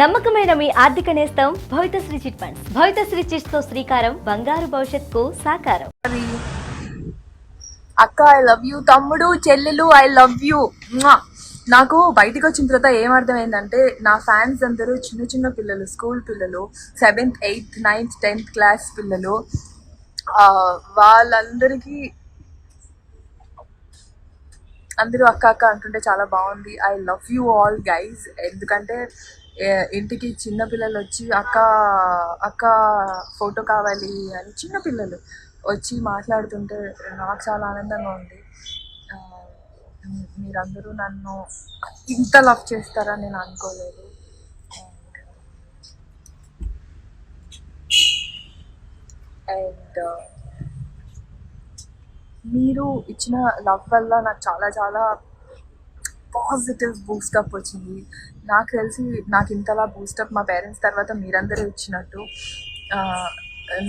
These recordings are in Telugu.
నమ్మకమైన మీ ఆర్థిక నేస్తం Bhavithasri chit funds. Bhavithasri chits తో శ్రీకారం బంగారు భవిష్యత్తుకు సాకారం. అక్క ఐ లవ్ యూ, తమ్ముడు చెల్లెలు ఐ లవ్ యూ. నాకు బయటకు వచ్చిన తర్వాత ఏమర్థమైందంటే నా ఫ్యాన్స్ అందరూ చిన్న చిన్న పిల్లలు, స్కూల్ పిల్లలు, 7th 8th 9th 10th class పిల్లలు. వాళ్ళందరికీ అందరూ అక్క అక్క అంటుంటే చాలా బాగుంది. I love you all guys. ఎందుకంటే ఇంటికి చిన్న పిల్లలు వచ్చి అక్క అక్క ఫోటో కావాలి అని చిన్న పిల్లలు వచ్చి మాట్లాడుతుంటే నాకు చాలా ఆనందంగా ఉంది. మీరందరూ నన్ను ఇంత లవ్ చేస్తారని నేను అనుకోలేదు. అండ్ మీరు ఇచ్చిన లవ్ వల్ల నాకు చాలా చాలా పాజిటివ్ బూస్టప్ వచ్చింది. నాకు తెలిసి నాకు ఇంతలా బూస్టప్ మా పేరెంట్స్ తర్వాత మీరందరూ ఇచ్చినట్టు.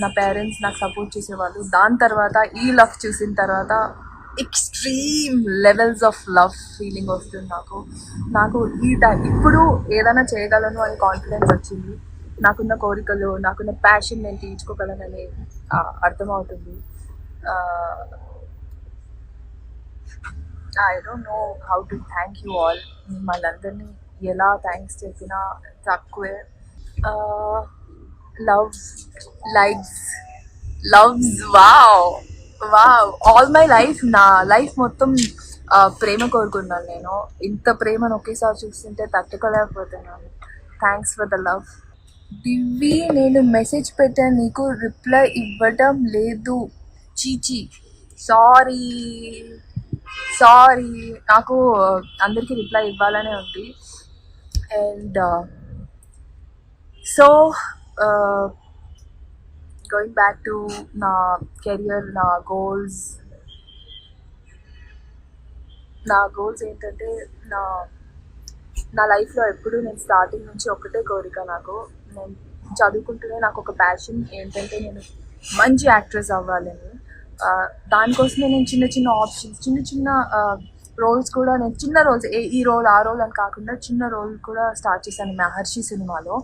నా పేరెంట్స్ నాకు సపోర్ట్ చేసేవాళ్ళు. దాని తర్వాత ఈ లవ్ చూసిన తర్వాత extreme levels of love feeling వస్తుంది నాకు ఈ టైం ఇప్పుడు ఏదైనా చేయగలను అని కాన్ఫిడెన్స్ వచ్చింది. నాకున్న కోరికలు, నాకున్న ప్యాషన్ నేను తీర్చుకోగలనని అర్థమవుతుంది. I don't know how to thank you all. మిమ్మల్ని ఎలా థ్యాంక్స్ చెప్పినా తక్కువే. Loves, likes, loves, wow wow. All my life, నా లైఫ్ మొత్తం ప్రేమ కోరుకున్నాను నేను. ఇంత ప్రేమను ఒకేసారి చూస్తుంటే తట్టుకోలేకపోతున్నాను. Thanks for the love. Divvi, నేను మెసేజ్ పెట్టాను, నీకు రిప్లై ఇవ్వడం లేదు. చీచి, సారీ సారీ. నాకు అందరికీ రిప్లై ఇవ్వాలనే ఉంది. And so going back to నా కెరియర్, నా గోల్స్ ఏంటంటే నా లైఫ్లో ఎప్పుడు నేను స్టార్టింగ్ నుంచి ఒకటే కోరిక. నేను చదువుకుంటూనే నాకు ఒక ప్యాషన్ ఏంటంటే నేను మంచి యాక్ట్రెస్ అవ్వాలని. దానికోసమే నేను చిన్న చిన్న ఆప్షన్స్, చిన్న చిన్న రోల్స్ కూడా, నేను చిన్న రోల్స్, ఈ రోల్ ఆ రోల్ అని కాకుండా చిన్న రోల్ కూడా స్టార్ట్ చేశాను మహర్షి సినిమాలో.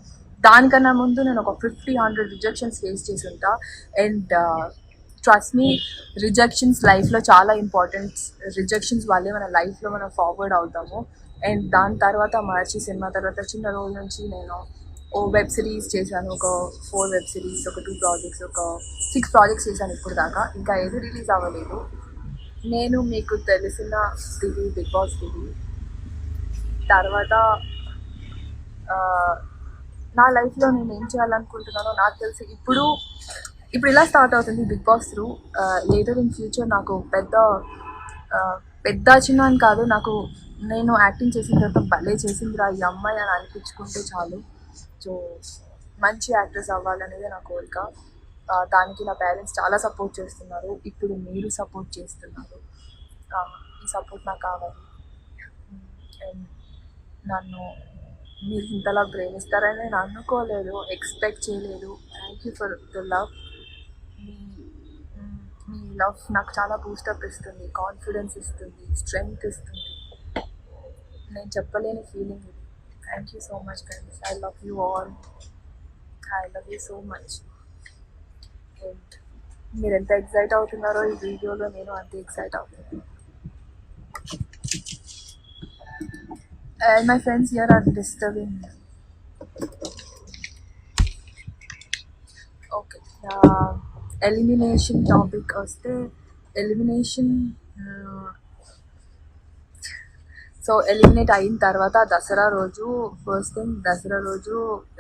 దానికన్నా ముందు నేను ఒక 50-100 రిజెక్షన్స్ ఫేస్ చేసి ఉంటా. అండ్ ట్రస్ట్ మీ, రిజెక్షన్స్ లైఫ్లో చాలా ఇంపార్టెంట్. రిజెక్షన్స్ వల్లే మన లైఫ్లో మనం ఫార్వర్డ్ అవుతాము. అండ్ దాని తర్వాత మహర్షి సినిమా తర్వాత చిన్న రోల్ నుంచి నేను వెబ్ సిరీస్ చేశాను. ఒక 4 వెబ్ సిరీస్, ఒక 2 ప్రాజెక్ట్స్, ఒక 6 ప్రాజెక్ట్స్ చేశాను ఇప్పుడు దాకా. ఇంకా ఏది రిలీజ్ అవ్వలేదు. నేను మీకు తెలిసిన దివి, బిగ్ బాస్ దివి తర్వాత నా లైఫ్లో నేను ఏం చేయాలనుకుంటున్నానో నాకు తెలిసి ఇప్పుడు ఇలా స్టార్ట్ అవుతుంది Bigg Boss through. Later in future నాకు పెద్ద చిన్న అని కాదు, నేను యాక్టింగ్ చేసిన తర్వాత భలే చేసిందిరా ఈ అమ్మాయి అని అనిపించుకుంటే చాలు. సో మంచి యాక్ట్రెస్ అవ్వాలనేది నా కోరిక. దానికి నా పేరెంట్స్ చాలా సపోర్ట్ చేస్తున్నారు. ఇప్పుడు మీరు సపోర్ట్ చేస్తున్నారు. ఈ సపోర్ట్ నాకు కావాలి. అండ్ నన్ను మీరు ఇంతలా ప్రేమిస్తారని నేను అనుకోలేదు, ఎక్స్పెక్ట్ చేయలేదు. Thank you for the love. Me love నాకు చాలా బూస్టప్ ఇస్తుంది, కాన్ఫిడెన్స్ ఇస్తుంది, స్ట్రెంగ్త్ ఇస్తుంది. నేను చెప్పలేని ఫీలింగ్ ఇది. Thank you so much guys. I love you all. I love you so much. And మీరు ఎంత ఎక్సైట్ అవుతున్నారో ఈ వీడియోలో, నేను అంతే ఎక్సైట్ అవుతున్నాను. And my friends here are disturbing me. Okay. Elimination topic వస్తే, ఎలిమినేషన్ సో ఎలిమినేట్ అయిన తర్వాత దసరా రోజు, ఫస్ట్ థింగ్ దసరా రోజు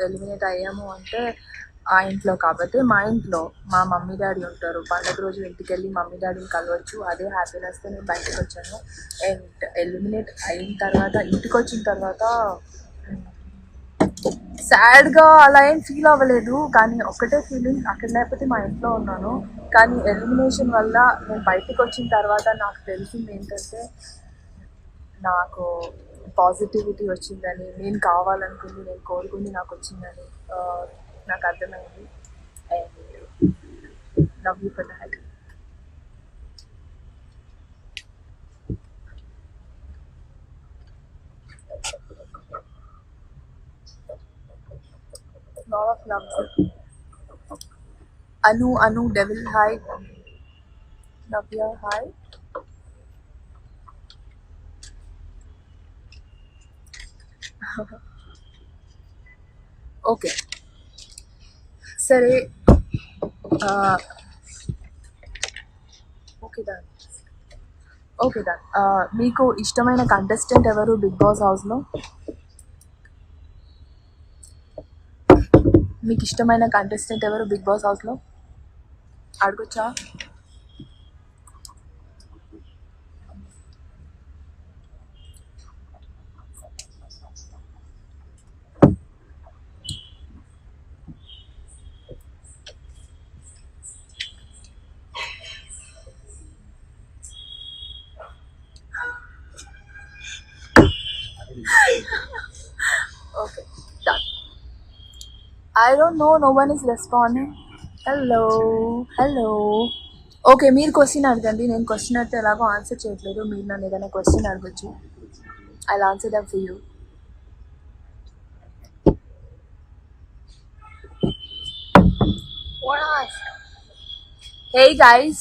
ఎలిమినేట్ అయ్యాము అంటే ఆ ఇంట్లో కాబట్టి, మా ఇంట్లో మా మమ్మీ డాడీ ఉంటారు. పండుగ రోజు ఇంటికి వెళ్ళి మమ్మీ డాడీని కలవచ్చు. అదే హ్యాపీనెస్తో నేను బయటకు వచ్చాను. అండ్ ఎలిమినేట్ అయిన తర్వాత ఇంటికి వచ్చిన తర్వాత సాడ్గా అలా ఏం ఫీల్ అవ్వలేదు. కానీ ఒకటే ఫీలింగ్, అక్కడ లేకపోతే మా ఇంట్లో ఉన్నాను. కానీ ఎలిమినేషన్ వల్ల నేను బయటకు వచ్చిన తర్వాత నాకు తెలిసింది ఏంటంటే, నాకు పాజిటివిటీ వచ్చిందని, నేను కావాలనుకుంది, నేను కోరుకుంది నాకు వచ్చిందని నాకు అర్థమైంది. And love you for that. lot of loves. Anu, Devil, hi. Navya, hi. Okay సరే ఓకే డన్ ఓకే డన్ మీకు ఇష్టమైన కంటెస్టెంట్ ఎవరు బిగ్ బాస్ హౌస్లో? మీకు ఇష్టమైన కంటెస్టెంట్ ఎవరు బిగ్ బాస్ హౌస్లో అడగొచ్చా? Okay done. I don't know, no one is responding. Hello okay మీరు క్వశ్చన్ అడగండి. నేను క్వశ్చన్ అడిగితే ఎలాగో ఆన్సర్ చేయట్లేదు. మీరు నన్ను ఏదైనా క్వశ్చన్ అడగచ్చు. I answer them for you. Hey guys.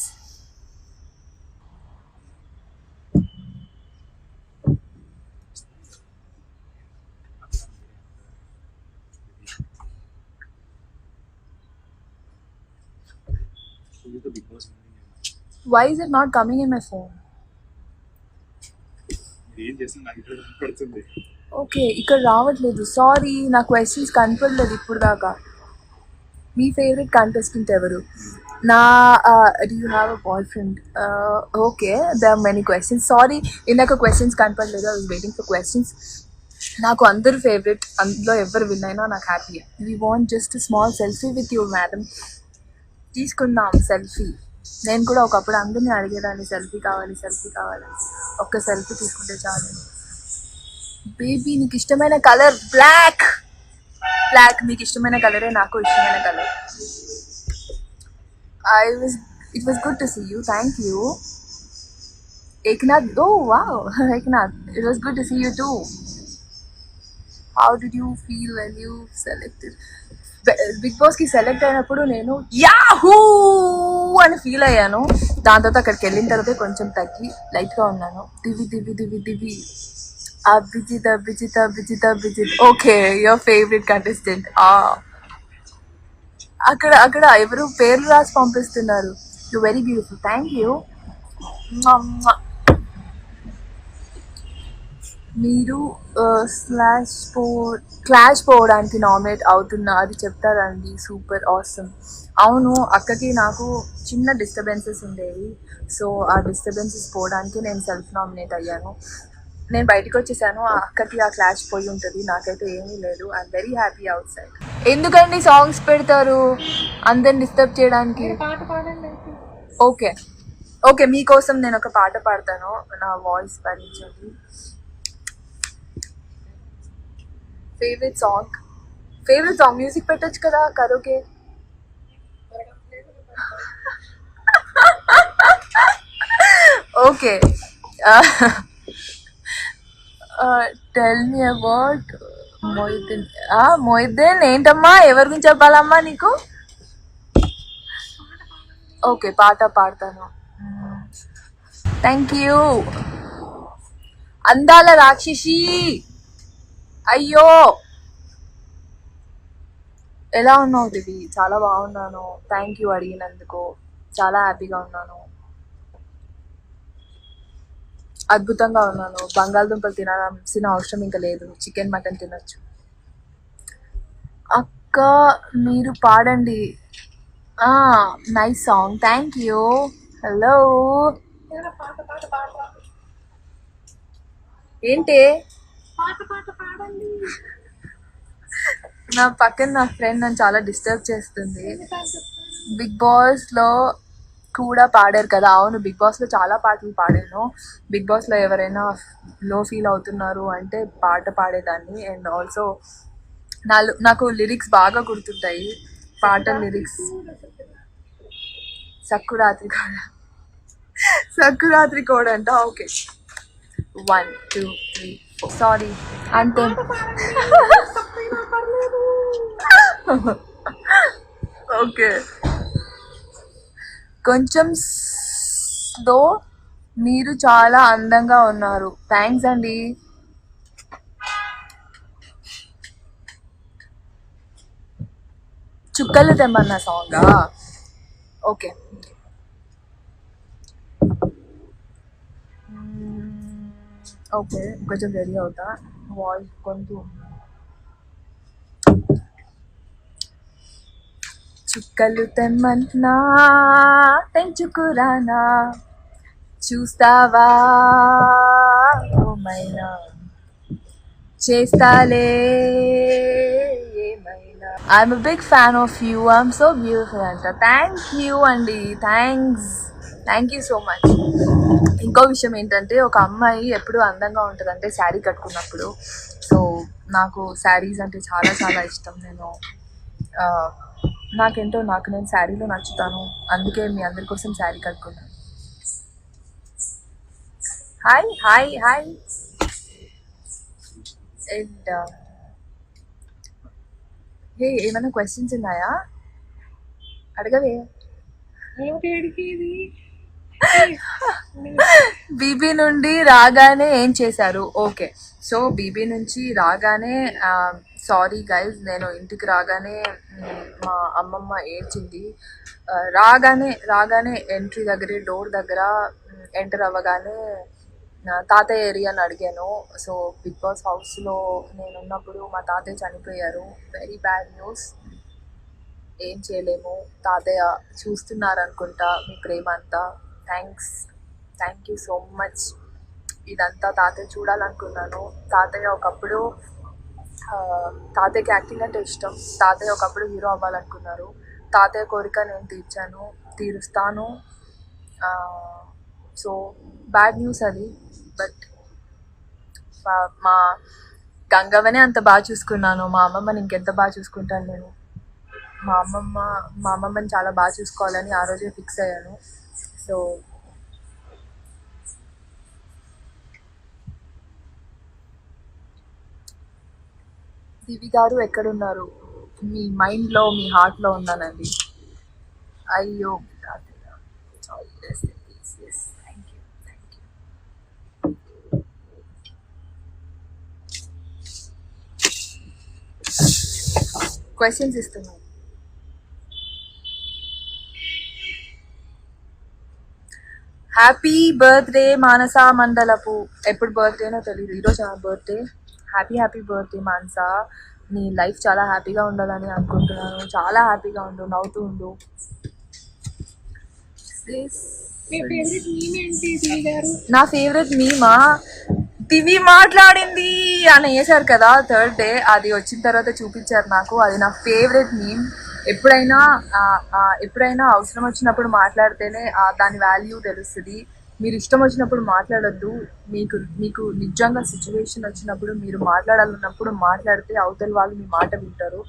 Why is it not coming in my phone? Okay ఇక్కడ రావట్లేదు. సారీ, నా క్వశ్చన్స్ కనపడలేదు ఇప్పుడు దాకా. మీ ఫేవరెట్ కంటెస్టెంట్ ఎవరు? నా do you have a boyfriend? Okay, they are many questions. Sorry, ఇందాక క్వశ్చన్స్ కనపడలేదు. I was waiting for questions. నాకు అందరు ఫేవరెట్, అందులో ఎవరు విన్ అయినా నాకు happy. We want just small selfie with you madam. తీసుకుందాం సెల్ఫీ. నేను కూడా ఒకప్పుడు అందరినీ అడిగేదాన్ని సెల్ఫీ కావాలి ఒక్క సెల్ఫీ తీసుకుంటే చాలు. బేబీ నీకు ఇష్టమైన కలర్ బ్లాక్. మీకు ఇష్టమైన కలరే నాకు ఇష్టమైన colour. It was good to see you. Thank you Eknath. Oh wow Eknath, it was good to see you too. How did you feel when you selected? Bigg బాస్కి సెలెక్ట్ అయినప్పుడు నేను యాహూ అని ఫీల్ అయ్యాను. దాని తర్వాత అక్కడికి వెళ్ళిన తర్వాత కొంచెం తగ్గి లైట్గా ఉన్నాను. Divi Abhijeet. Okay, your favourite contestant. అక్కడ ఎవరు పేర్లు రాసి పంపిస్తున్నారు. You very beautiful. Thank you. మీరు క్లాష్ పోవడానికి నామినేట్ అవుతున్నా అది చెప్తారండి. Super awesome. అవును, అక్కకి నాకు చిన్న డిస్టర్బెన్సెస్ ఉండేవి. సో ఆ డిస్టర్బెన్సెస్ పోవడానికి నేను సెల్ఫ్ నామినేట్ అయ్యాను. నేను బయటకు వచ్చేసాను. ఆ అక్కకి ఆ క్లాష్ పోయి ఉంటుంది, నాకైతే ఏమీ లేదు. I'm very happy out side. ఎందుకండి సాంగ్స్ పెడతారు అందరిని డిస్టర్బ్ చేయడానికి? ఓకే మీకోసం నేను ఒక పాట పాడతాను. నా వాయిస్ భరించండి. ఫేవరెట్ సాంగ్ మ్యూజిక్ పెట్టచ్చు కదా karaoke. Okay, tell me about Moideen. ఏంటమ్మా, ఎవరి గురించి చెప్పాలమ్మా నీకు? ఓకే, పాట పాడతాను. Thank you. అందాల రాక్షసి. అయ్యో, ఎలా ఉన్నావు దివి? చాలా బాగున్నాను. థ్యాంక్ యూ అడిగినందుకు. చాలా హ్యాపీగా ఉన్నాను. అద్భుతంగా ఉన్నాను. బంగాళదుంపలు తినాల్సిన అవసరం ఇంకా లేదు. చికెన్ మటన్ తినొచ్చు. అక్క మీరు పాడండి. Nice song. Thank you. Hello, ఏంటి నా పక్కన నా ఫ్రెండ్ నన్ను చాలా డిస్టర్బ్ చేస్తుంది. బిగ్ బాస్లో కూడా పాడారు కదా? అవును, బిగ్ బాస్లో చాలా పాటలు పాడాను. బిగ్ బాస్లో ఎవరైనా లో ఫీల్ అవుతున్నారు అంటే పాట పాడేదాన్ని. అండ్ ఆల్సో నాకు లిరిక్స్ బాగా గుర్తుంటాయి. పాటల లిరిక్స్. సక్కురాత్రి కోడ అంట. ఓకే, 1 2 3 4. సారీ అంతే. ఓకే, కొంచెం స్లో. మీరు చాలా అందంగా ఉన్నారు. థ్యాంక్స్ అండి. చుక్కలు తెమ్మన్న సాంగా? ఓకే. ఓకే, కొంచెం రెడీ అవుతా. వాయిస్ కొంచెం. చుక్కలు తెమ్మన్నా తెంచుకురానా, చూస్తావా ఓమైనా, చేస్తాలే ఏమైనా. I'm a big fan of you. I'm so beautiful అంట. థ్యాంక్ యూ అండి, థ్యాంక్ యూ సో మచ్. ఇంకో విషయం ఏంటంటే, ఒక అమ్మాయి ఎప్పుడు అందంగా ఉంటుందంటే శారీ కట్టుకున్నప్పుడు. సో నాకు శారీస్ అంటే చాలా చాలా ఇష్టం. నాకేంటో నేను శారీలో నచ్చుతాను. అందుకే మీ అందరి కోసం శారీ కట్టుకున్నాను. Hi hi hi. అండ్ ఏమైనా క్వశ్చన్స్ ఉన్నాయా? అడగవే. బీబీ నుండి రాగానే ఏం చేశారు? ఓకే, సో బీబీ నుంచి రాగానే, సారీ గైజ్, నేను ఇంటికి రాగానే మా అమ్మమ్మ ఏడ్చింది. రాగానే ఎంట్రీ దగ్గర, డోర్ దగ్గర ఎంటర్ అవ్వగానే తాతయ్య ఏరియా అని అడిగాను. సో బిగ్ బాస్ హౌస్లో నేను ఉన్నప్పుడు మా తాతయ్య చనిపోయారు. Very bad news. ఏం చేయలేము. తాతయ్య చూస్తున్నారు అనుకుంటా మీ ప్రేమ అంతా. Thank you so much. ఇదంతా తాతయ్య చూడాలనుకున్నాను. తాతయ్యకి యాక్టింగ్ అంటే ఇష్టం. తాతయ్య ఒకప్పుడు హీరో అవ్వాలనుకున్నారు. తాతయ్య కోరిక నేను తీరుస్తాను. సో బ్యాడ్ న్యూస్ అది. బట్ మా గంగవ్వనే అంత బాగా చూసుకున్నాను. మా అమ్మమ్మని ఇంకెంత బాగా చూసుకుంటాను నేను. మా అమ్మమ్మని చాలా బాగా చూసుకోవాలని ఆ రోజే ఫిక్స్ అయ్యాను. సో దివి గారు ఎక్కడున్నారు? మీ మైండ్లో, మీ హార్ట్లో ఉన్నానండి. అయ్యో, థ్యాంక్ యూ. క్వశ్చన్స్ ఇస్తున్నాను. హ్యాపీ బర్త్డే మానస మండలపు. ఎప్పుడు బర్త్డేనో తెలియదు, ఈరోజు నా బర్త్డే. హ్యాపీ బర్త్డే మానస. నీ లైఫ్ చాలా హ్యాపీగా ఉండాలని అనుకుంటున్నాను. చాలా హ్యాపీగా ఉండు, నవ్వుతూ ఉండు. నా ఫేవరెట్ మీమా దివి మాట్లాడింది అని వేశారు కదా థర్డ్ డే. అది వచ్చిన తర్వాత చూపించారు నాకు. అది నా ఫేవరెట్ మీమ్. ఎప్పుడైనా అవసరం వచ్చినప్పుడు మాట్లాడితేనే దాని వాల్యూ తెలుస్తుంది. మీరు ఇష్టం వచ్చినప్పుడు మాట్లాడొద్దు. మీకు నిజంగా సిచ్యువేషన్ వచ్చినప్పుడు, మీరు మాట్లాడాలన్నప్పుడు మాట్లాడితే అవతల వాళ్ళు మీ మాట వింటారు.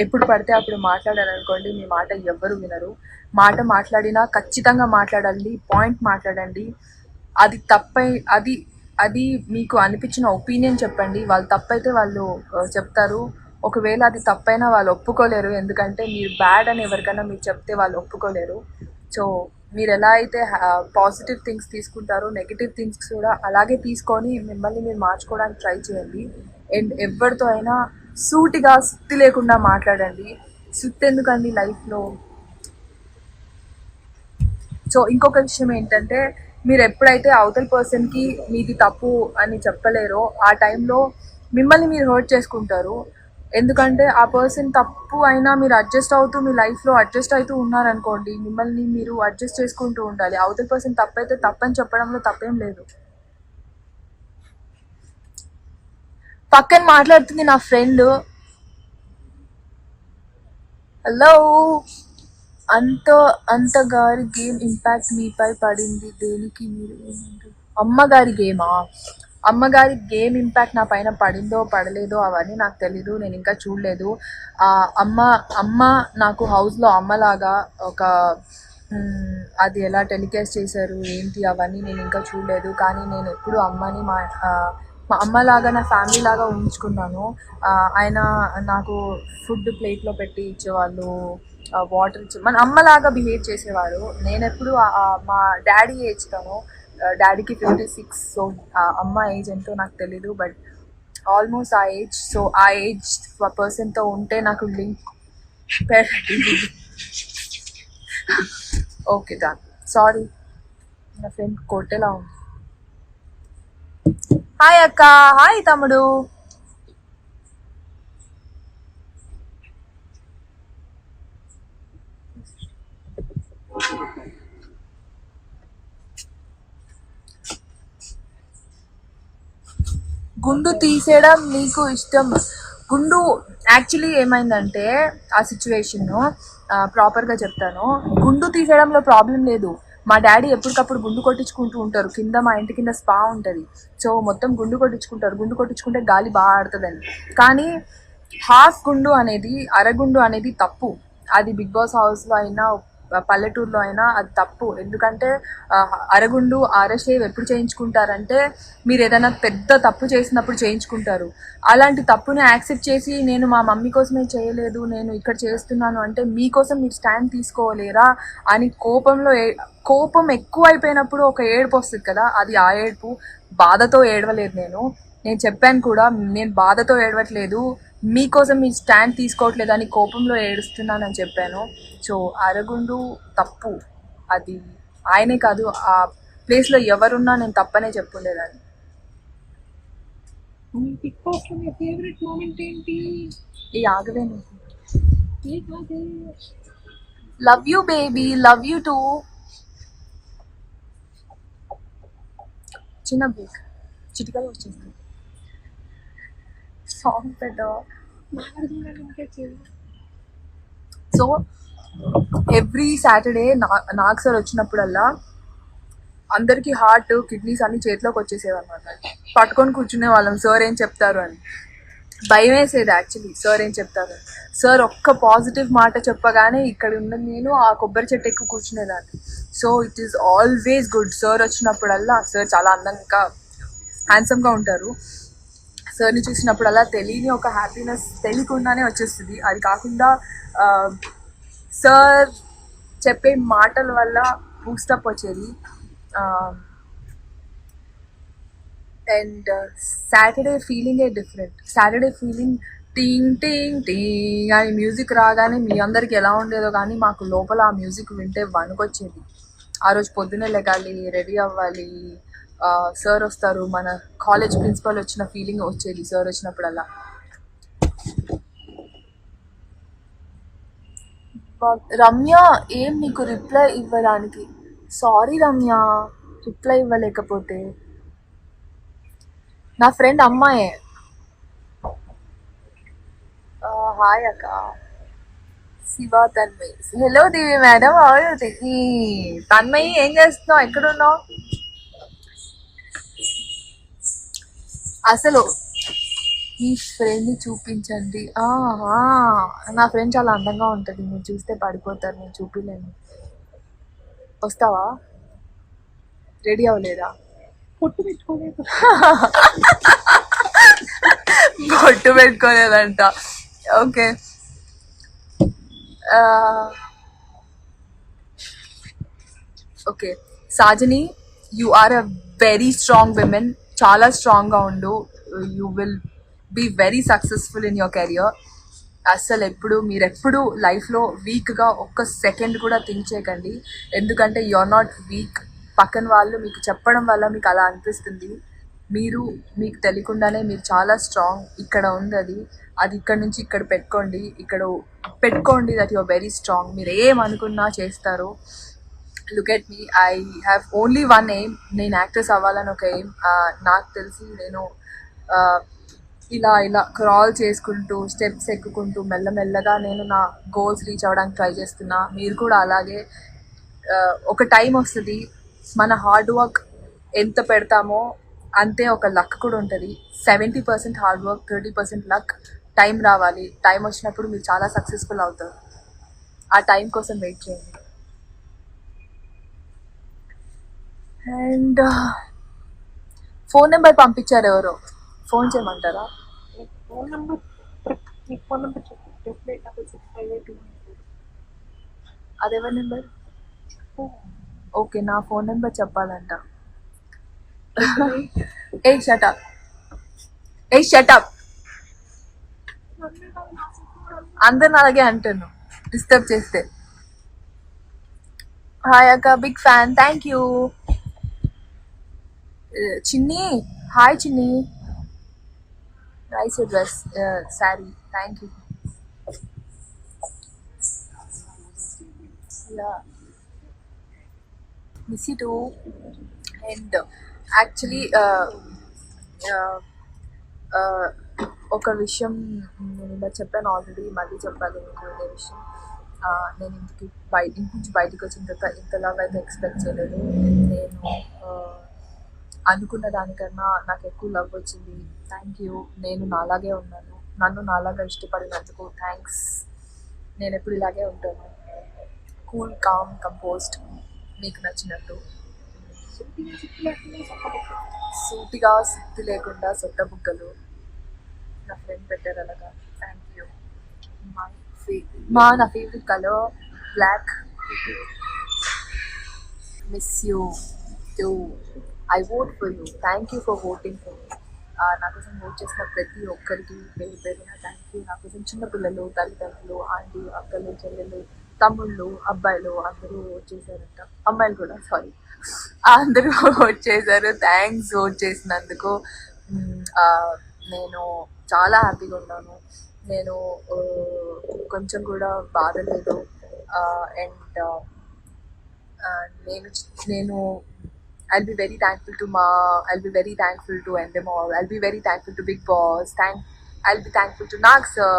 ఎప్పుడు పడితే అప్పుడు మాట్లాడారనుకోండి, మీ మాట ఎవ్వరు వినరు. మాట్లాడినా ఖచ్చితంగా మాట్లాడండి, పాయింట్ మాట్లాడండి. అది మీకు అనిపించిన ఒపీనియన్ చెప్పండి. వాళ్ళు తప్పైతే వాళ్ళు చెప్తారు. ఒకవేళ అది తప్పైనా వాళ్ళు ఒప్పుకోలేరు. ఎందుకంటే మీరు బ్యాడ్ అని ఎవరికైనా మీరు చెప్తే వాళ్ళు ఒప్పుకోలేరు. సో మీరు ఎలా అయితే పాజిటివ్ థింగ్స్ తీసుకుంటారో, నెగిటివ్ థింగ్స్ కూడా అలాగే తీసుకొని మిమ్మల్ని మీరు మార్చుకోవడానికి ట్రై చేయండి. అండ్ ఎవరితో అయినా సూటిగా సుత్తి లేకుండా మాట్లాడండి. సుత్తి ఎందుకండి లైఫ్లో. సో ఇంకొక విషయం ఏంటంటే, మీరు ఎప్పుడైతే అవతల పర్సన్కి మీది తప్పు అని చెప్పలేరో ఆ టైంలో మిమ్మల్ని మీరు హర్ట్ చేసుకుంటారు. ఎందుకంటే ఆ పర్సన్ తప్పు అయినా మీరు మీ లైఫ్లో అడ్జస్ట్ అవుతూ ఉన్నారనుకోండి, మిమ్మల్ని మీరు అడ్జస్ట్ చేసుకుంటూ ఉండాలి. అవతల పర్సన్ తప్పైతే తప్పని చెప్పడంలో తప్పేం లేదు. పక్కన మాట్లాడుతుంది నా ఫ్రెండ్. హలో. అంతగారి గేమ్ ఇంపాక్ట్ మీపై పడింది దేనికి? మీరు ఏమంటారు? అమ్మగారి గేమ్ ఇంపాక్ట్ నా పైన పడిందో పడలేదో అవన్నీ నాకు తెలీదు. నేను ఇంకా చూడలేదు. అమ్మ నాకు హౌస్లో అమ్మలాగా అది ఎలా టెలికాస్ట్ చేశారు ఏంటి అవన్నీ నేను ఇంకా చూడలేదు. కానీ నేను ఎప్పుడు అమ్మని మా అమ్మలాగా నా ఫ్యామిలీ లాగా ఉంచుకున్నాను. ఆయన నాకు ఫుడ్ ప్లేట్లో పెట్టి ఇచ్చేవాళ్ళు, వాటర్ ఇచ్చే మన అమ్మలాగా బిహేవ్ చేసేవారు. నేనెప్పుడు మా డాడీ ఏజ్ తను, డాడీకి 56. సో అమ్మ ఏజ్ ఎంతో నాకు తెలీదు, బట్ ఆల్మోస్ట్ ఆ ఏజ్. సో ఆ ఏజ్ పర్సన్తో ఉంటే నాకు లింక్ ఓకే డన్. సారీ, నా ఫ్రెండ్ కొట్టేలా ఉంది. హాయ్ అక్క. హాయ్ తమ్ముడు. గుండు తీసేయడం నీకు ఇష్టం? గుండు యాక్చువల్లీ ఏమైందంటే ఆ సిచ్యువేషన్ ప్రాపర్గా చెప్తాను. గుండు తీసేయడంలో ప్రాబ్లం లేదు. మా డాడీ ఎప్పటికప్పుడు గుండు కొట్టించుకుంటూ ఉంటారు. కింద మా ఇంటి కింద స్పా ఉంటుంది. సో మొత్తం గుండు కొట్టించుకుంటారు. గుండు కొట్టించుకుంటే గాలి బాగా ఆడుతుందని. కానీ హాఫ్ గుండు అనేది, అరగుండు అనేది తప్పు. అది బిగ్ బాస్ హౌస్లో అయినా పల్లెటూరులో అయినా అది తప్పు. ఎందుకంటే అరగుండు షేవ్ ఎప్పుడు చేయించుకుంటారంటే మీరు ఏదైనా పెద్ద తప్పు చేసినప్పుడు చేయించుకుంటారు. అలాంటి తప్పుని యాక్సెప్ట్ చేసి నేను మా మమ్మీ కోసమే చేయలేదు, నేను ఇక్కడ చేస్తున్నాను అంటే మీకోసం మీరు స్టాండ్ తీసుకోలేరా అని కోపం ఎక్కువ అయిపోయినప్పుడు ఒక ఏడుపు వస్తుంది కదా, అది ఆ ఏడుపు. బాధతో ఏడవలేదు నేను చెప్పాను కూడా, నేను బాధతో ఏడవట్లేదు, మీకోసం మీ స్టాండ్ తీసుకోవట్లేదు అని కోపంలో ఏడుస్తున్నానని చెప్పాను. సో అరగుండు తప్పు. అది ఆయనే కాదు, ఆ ప్లేస్లో ఎవరున్నా నేను తప్పనే చెప్పుండేదాన్ని. బిగ్ బాస్ లో మీ ఫేవరెట్ మూమెంట్ ఏంటి? ఈ ఆగవే నువ్వు. Love you baby, love you two. చిన్న బ్రేక్, చిటికలు వచ్చేస్తుంది. సాంగ్ పెట్టా. So every Saturday Nag sir వచ్చినప్పుడల్లా అందరికీ హార్ట్, కిడ్నీస్ అన్ని చేతిలోకి వచ్చేసేవన్నమాట. పట్టుకొని కూర్చునే వాళ్ళం సార్ ఏం చెప్తారు అని. భయం వేసేది యాక్చువల్లీ సార్ ఏం చెప్తారు. సార్ ఒక్క పాజిటివ్ మాట చెప్పగానే ఇక్కడ ఉన్న నేను ఆ కొబ్బరి చెట్టు ఎక్కువ కూర్చునేదాన్ని. So it is always good. Sir వచ్చినప్పుడల్లా, సార్ చాలా అందంగా హ్యాండ్సమ్గా ఉంటారు. సార్ని చూసినప్పుడల్లా తెలియని ఒక హ్యాపీనెస్ తెలియకుండానే వచ్చేస్తుంది. అది కాకుండా సార్ చెప్పే మాటల వల్ల బూస్టప్ వచ్చేది. అండ్ సాటర్డే ఫీలింగే డిఫరెంట్. సాటర్డే ఫీలింగ్ టింగ్ టింగ్ టింగ్ అని మ్యూజిక్ రాగానే మీ అందరికి ఎలా ఉండేదో కానీ మాకు లోపల ఆ మ్యూజిక్ వింటే వణుకొచ్చేది. ఆ రోజు పొద్దున్నే లెగాలి, రెడీ అవ్వాలి, సార్ వస్తారు, మన కాలేజ్ ప్రిన్సిపల్ వచ్చిన ఫీలింగ్ వచ్చేది సార్ వచ్చినప్పుడల్లా. రమ్య ఏం నీకు రిప్లై ఇవ్వడానికి? సారీ రమ్య, రిప్లై ఇవ్వలేకపోతే. నా ఫ్రెండ్ అమ్మాయే. హాయ్ అక్క. శివ తన్మయి. హలో దేవి మేడం, తన్మయి ఏం చేస్తున్నావు, ఎక్కడున్నావు? అసలు మీ ఫ్రెండ్ని చూపించండి. నా ఫ్రెండ్ చాలా అందంగా ఉంటుంది, మీరు చూస్తే పడిపోతారు, నేను చూపించలేను. వస్తావా? రెడీ అవ్వలేదా? పొట్టు పెట్టుకోలేదు. పొట్టు పెట్టుకోలేదంట. Okay. Okay Sajani, you are a very strong women. చాలా స్ట్రాంగ్గా ఉండు. You will be very successful in your career. అసలు మీరెప్పుడు లైఫ్లో వీక్గా ఒక్క సెకండ్ కూడా థింక్ చేయకండి. ఎందుకంటే యు ఆర్ నాట్ వీక్. పక్కన వాళ్ళు మీకు చెప్పడం వల్ల మీకు అలా అనిపిస్తుంది. మీకు తెలియకుండానే మీరు చాలా స్ట్రాంగ్. ఇక్కడ ఉంది అది ఇక్కడ నుంచి ఇక్కడ పెట్టుకోండి that you are very strong. మీరు ఏమనుకున్నా చేస్తారు. Look at me, I have only one aim. నేను యాక్ట్రెస్ అవ్వాలని ఒక ఎయిమ్. నాకు తెలిసి నేను ఇలా క్రాల్ చేసుకుంటూ, స్టెప్స్ ఎక్కుకుంటూ మెల్లమెల్లగా నేను నా గోల్స్ రీచ్ అవ్వడానికి ట్రై చేస్తున్నా. మీరు కూడా అలాగే. ఒక టైం వస్తుంది, మన హార్డ్ వర్క్ ఎంత పెడతామో అంతే ఒక లక్ కూడా ఉంటుంది. 70% హార్డ్ వర్క్, 30% లక్. టైం రావాలి. టైం వచ్చినప్పుడు మీరు చాలా సక్సెస్ఫుల్ అవుతారు. ఆ టైం కోసం వెయిట్ చేయండి. అండ్ ఫోన్ నెంబర్ పంపించారు ఎవరో. ఫోన్ చేయమంటారా? ఫోన్ నెంబర్ నీ ఫోన్ నెంబర్ చెప్పు. 886658 అదెవరి నెంబర్? ఓకే, నా ఫోన్ నెంబర్ చెప్పాలంట. ఏ షటప్, ఏ షటప్. అందరిని అలాగే అంటాను డిస్టర్బ్ చేస్తే. హాయ్ అక్క, బిగ్ ఫ్యాన్, థ్యాంక్ యూ. చిన్ని, హాయ్ చిన్ని, nice dress, sari, thank you. Miss you two. And actually ఒక విషయం నేను ఇలా చెప్పాను ఆల్రెడీ, మళ్ళీ చెప్పాలి మీకు ఇదే విషయం. నేను ఇంటి నుంచి బయటకు వచ్చిన తర్వాత ఇంతలాగా అయితే ఎక్స్పెక్ట్ చేయలేదు. నేను అనుకున్న దానికన్నా నాకు ఎక్కువ లవ్ వచ్చింది. Thank you. నేను నాలాగే ఉన్నాను, నన్ను నాలాగా ఇష్టపడినందుకు థ్యాంక్స్. నేను ఎప్పుడు ఇలాగే ఉంటాను, కూల్, కామ్, కంపోజ్డ్, మీకు నచ్చినట్టు. సూటిగా సుత్తి లేకుండా సొట్ట బుగ్గలు నా ఫ్రెండ్ పెట్టారు అలాగా. Thank you. నా favourite colour black. Miss you too. I vote for you. Thank you for voting for me. నా కోసం ఓట్ చేసిన ప్రతి ఒక్కరికి పేరు పేరున థ్యాంక్ యూ. నా కోసం చిన్నపిల్లలు, తల్లిదండ్రులు, ఆంటీ, అక్కలు, చెల్లెలు, తమ్ముళ్ళు, అబ్బాయిలు అందరూ ఓట్ చేశారంట. అమ్మాయిలు కూడా, సారీ, అందరూ ఓట్ చేశారు. థ్యాంక్స్ ఓట్ చేసినందుకు. నేను చాలా హ్యాపీగా ఉన్నాను. నేను కొంచెం కూడా బాధ లేదు. అండ్ నేను I'll be very thankful to Ma. I'll be very thankful to Endemol. I'll be very thankful to Big Boss. I'll be thankful to Nag sir.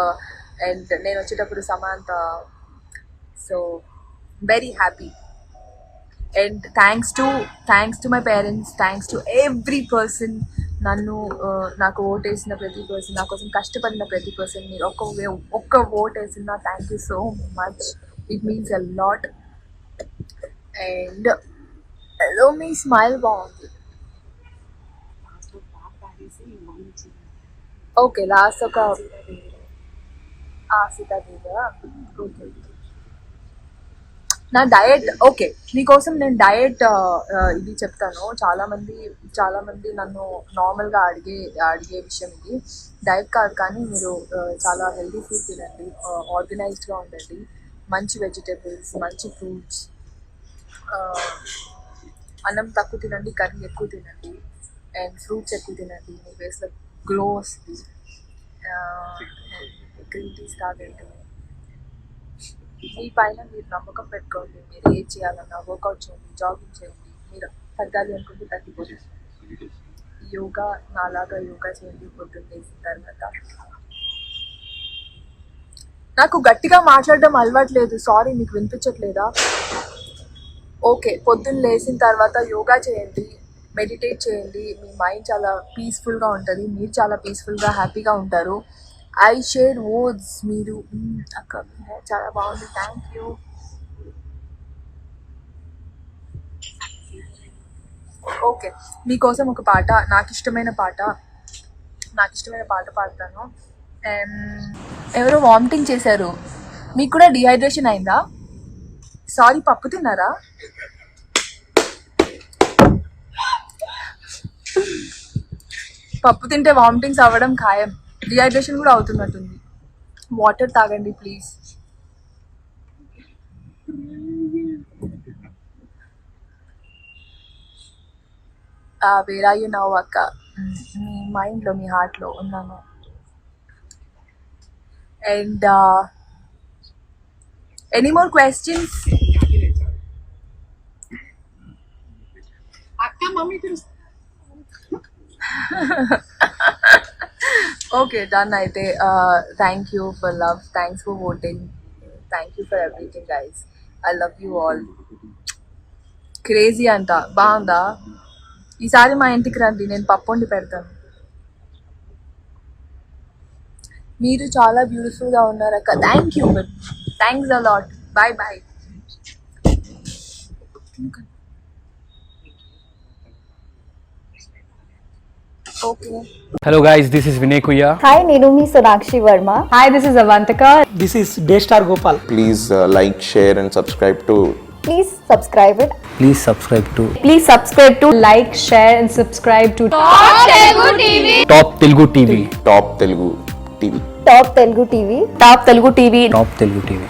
And నేను వచ్చేటప్పుడు Samantha. So very happy. And thanks to my parents. Thanks to every person. నాకు ఓట్ వేసిన ప్రతి పర్సన్, నా కోసం కష్టపడిన ప్రతి పర్సన్, మీరు ఒక్క ఓట్ వేసిన thank you so much. It means a lot. And hello, me smile బాగుంది. ఓకే, లాస్ట్ ఒక సీతాదేవి. ఓకే, నా డయట్. ఓకే, మీకోసం నేను డయట్ ఇది చెప్తాను. చాలామంది నన్ను నార్మల్గా అడిగే విషయం ఇది. డయట్ కాదు, కానీ మీరు చాలా హెల్తీ ఫుడ్ తినండి, ఆర్గనైజ్డ్గా ఉండండి, మంచి వెజిటేబుల్స్, మంచి ఫ్రూట్స్, అన్నం తక్కువ తినండి, కర్రీ ఎక్కువ తినండి, అండ్ ఫ్రూట్స్ ఎక్కువ తినండి. మీ ఫేస్లో గ్లో వస్తుంది. గ్రీన్ టీస్ తాగండి. మీ పైన మీరు నమ్మకం పెట్టుకోండి. మీరు ఏం చేయాలన్నా వర్కౌట్ చేయండి, జాగింగ్ చేయండి. మీరు తగ్గాలి అనుకుంటే తగ్గిపోతుంది. యోగా, నాలాగా యోగా చేయండి పొద్దున్న లేచిన తర్వాత. నాకు గట్టిగా మాట్లాడడం అలవాట్లేదు, సారీ, మీకు వినిపించట్లేదా? ఓకే, పొద్దున్న లేచిన తర్వాత యోగా చేయండి, మెడిటేట్ చేయండి. మీ మైండ్ చాలా పీస్ఫుల్గా ఉంటుంది, మీరు చాలా పీస్ఫుల్గా హ్యాపీగా ఉంటారు. I share words. మీరు అక్క చాలా బాగుంది, థ్యాంక్ యూ. ఓకే, మీకోసం ఒక పాట, నాకు ఇష్టమైన పాట పాడతాను. ఎవరో వామిటింగ్ చేశారు. మీకు కూడా డిహైడ్రేషన్ అయిందా? సారీ, పప్పు తిన్నారా? పప్పు తింటే వామిటింగ్స్ అవ్వడం ఖాయం. డిహైడ్రేషన్ కూడా అవుతున్నట్టుంది. వాటర్ తాగండి please. Where are you now అక్క? మీ మైండ్లో, మీ హార్ట్లో ఉన్నాను. And any more questions? అక్క మమ్మీ తెలుసు. ఓకే, డన్ అయితే. Thank you for love, thanks for voting, thank you for everything guys. I love you all. Crazy అంట, బాగుందా? ఈసారి మా ఇంటికి రండి, నేను పప్పు వండి పెడతాను. మీరు చాలా బ్యూటిఫుల్గా ఉన్నారు అక్క. Thank you, thanks a lot. Bye bye. Okay. Hello guys, this is Vinay Kuya. Hi నేను మీ Sonakshi Varma. Hi this is Avantika. This is Daystar Gopal. Please like, share and subscribe to please subscribe it. Please subscribe to please subscribe to like share and subscribe to Top Telugu TV. Top Telugu TV. Top Telugu TV. Top Telugu TV. Top Telugu TV.